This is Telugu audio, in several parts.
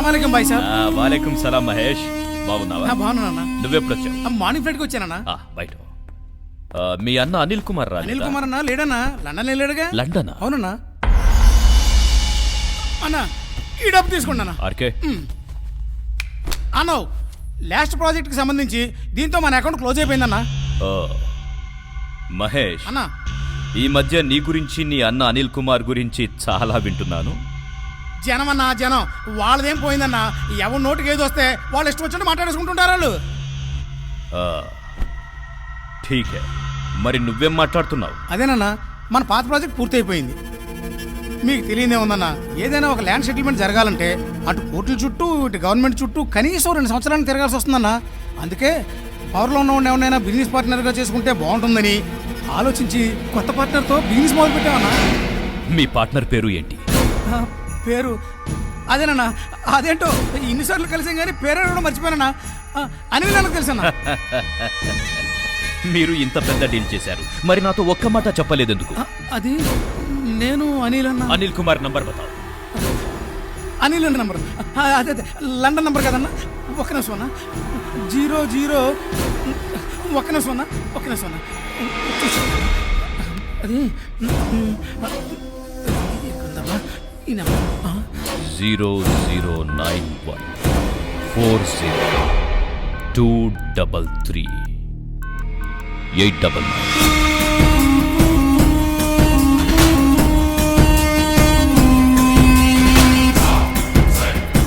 సలాం బాయ్ సార్. వాలేకుం సలాం మహేష్. బాగున్నావా? బాగున్నా. నువ్వెప్పుడు వచ్చావు? మార్నింగ్ ఫ్లైట్కి వచ్చానన్నా. బయట మీ అన్న అనిల్ కుమార్ రా? అనిల్ కుమార్ అన్న లేడన్నా, లండన్ వెళ్ళాడుగా. లండన్? అవునన్నా. అన్నా ఈ డబ్బు తీసుకోండి అన్న. ఆర్కే అన్న లాస్ట్ ప్రాజెక్ట్కి సంబంధించి దీంతో మన అకౌంట్ క్లోజ్ అయిపోయిందన్నా. మహేష్ అన్నా, ఈ మధ్య నీ గురించి నీ అన్న అనిల్ కుమార్ గురించి చాలా వింటున్నాను. జనం అన్నా జనం, వాళ్ళదేం పోయిందన్నా. ఎవరి నోటికి ఏది వస్తే వాళ్ళు ఇష్టం వచ్చినట్టు మాట్లాడేసుకుంటుంటారు వాళ్ళు. ఠీకే, మరి నువ్వేం మాట్లాడుతున్నావు? అదేనన్నా, మన పాత ప్రాజెక్ట్ పూర్తయిపోయింది. మీకు తెలియదే ఉందన్నా, ఏదైనా ఒక ల్యాండ్ సెటిల్మెంట్ జరగాలంటే అటు కోర్టుల చుట్టూ ఇటు గవర్నమెంట్ చుట్టూ కనీసం 2 సంవత్సరాలు తిరగాల్సి వస్తుందన్నా. అందుకే పవర్లో ఉన్నవాడిని ఎవరైనా బిజినెస్ పార్ట్నర్గా చేసుకుంటే బాగుంటుందని ఆలోచించి కొత్త పార్ట్నర్తో బిజినెస్ మొదలు పెట్టామన్నా. మీ పార్ట్నర్ పేరు ఏంటి? పేరు అదేనన్నా. అదేంటో ఇన్నిసార్లు కలిసాం కానీ పేరు కూడా మర్చిపోయానన్నా. అనిల్ నాకు తెలుసన్నా. మీరు ఇంత పెద్ద డీల్ చేశారు, మరి నాతో ఒక్క మాట చెప్పలేదు ఎందుకు? అది నేను అనిల్ అన్న. అనిల్ కుమార్ నంబర్ బతావు. అనిల్ అన్న నంబర్ అదే అదే లండన్ నంబర్ కదన్నా. ఒక్క నిమిషం అన్న. 00 ఒక్క నిమిషం అన్న, ఒక్క నిమిషం అన్న. అది ఈ నెంబర్ 009140233899.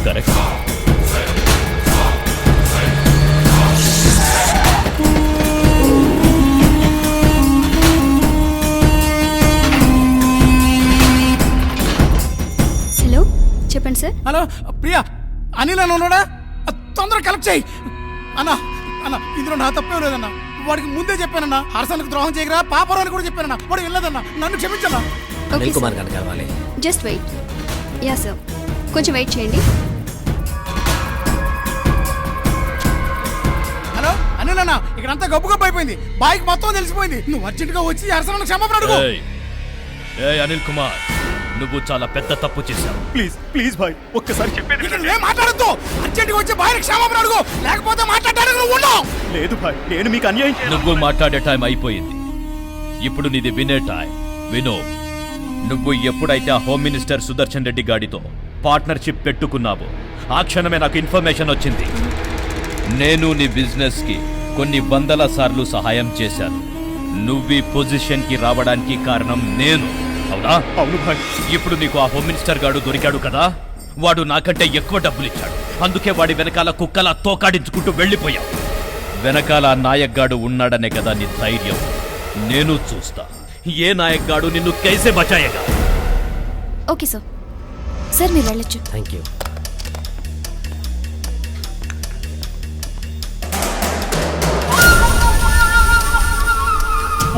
కరెక్ట్. హలో, చెప్పండి సార్. హలో ప్రియా, అనిల్ అని ఉన్నాడా? తొందరగా కలెక్ట్ చేయి అన్నా. అన్న ఇందులో నా తప్పేం లేదన్నా. వాడికి ముందే చెప్పానన్నా, హర్షన్కి ద్రోహం చేయగరా పాపరాన్ని కూడా చెప్పానన్నా. వాడు వెళ్ళదన్నా, నన్ను క్షమించన్నా. అనిల్ కుమార్ గారిని కలవాలి. Just wait. యా సార్, కొంచెం వెయిట్ చేయండి. హలో అనిల్ అన్న, ఇక్కడంతా గబ్బు గబ్బు అయిపోయింది. బాయ్కి మొత్తం తెలిసిపోయింది. నువ్వు అర్జెంట్గా వచ్చి హర్షన్కి క్షమాపణ అడుగు. అనిల్ కుమార్, నువ్వు చాలా పెద్ద తప్పు చేశావు. ప్లీజ్ ప్లీజ్ బాయ్, ఒక్కసారి చెప్పేది. నువ్వేం మాట్లాడద్దు. అర్జెంట్గా వచ్చి బాయ్కి క్షమాపణ అడుగు, లేకపోతే మాట్లాడడానికి నువ్వు ఉండవు. లేదు బాయ్, నేను మీకు అన్యాయం చేయను. నువ్వు మాట్లాడే టైం అయిపోయింది. ఇప్పుడు నీది వినే టైం. వినో, నువ్వు ఎప్పుడైతే ఆ హోమ్ మినిస్టర్ సుదర్శన్ రెడ్డి గాడితో పార్ట్నర్షిప్ పెట్టుకున్నావో ఆ క్షణమే నాకు ఇన్ఫర్మేషన్ వచ్చింది. నేను నీ బిజినెస్ కి కొన్ని వందల సార్లు సహాయం చేశాను. నువ్వు పొజిషన్ కి రావడానికి కారణం నేను, అవునా? అవును భాయ్. ఇప్పుడు నీకు ఆ హోమ్ మినిస్టర్ గాడు దొరికాడు కదా, వాడు నాకంటే ఎక్కువ డబ్బులు ఇచ్చాడు. అందుకే వాడి వెనకాల కుక్కలా తోకాడించుకుంటూ వెళ్ళిపోయావు. వెనకాల నాయక్ గాడు ఉన్నాడనే కదా నీ ధైర్యం. నేను చూస్తా ఏ నాయక్ గాడు నిన్ను కైసే బచాయేగా. Okay sir. సార్ మీరు వెళ్ళొచ్చు. Thank you.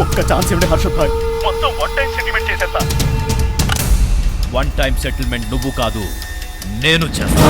ఒక్క ఛాన్స్ ఇవ్వండి హర్షద్ భాయ్, మొత్తం వన్ టైం సెటిల్మెంట్ చేసేస్తా. వన్ టైం సెటిల్మెంట్ నువ్వు కాదు, నేను చేస్తా.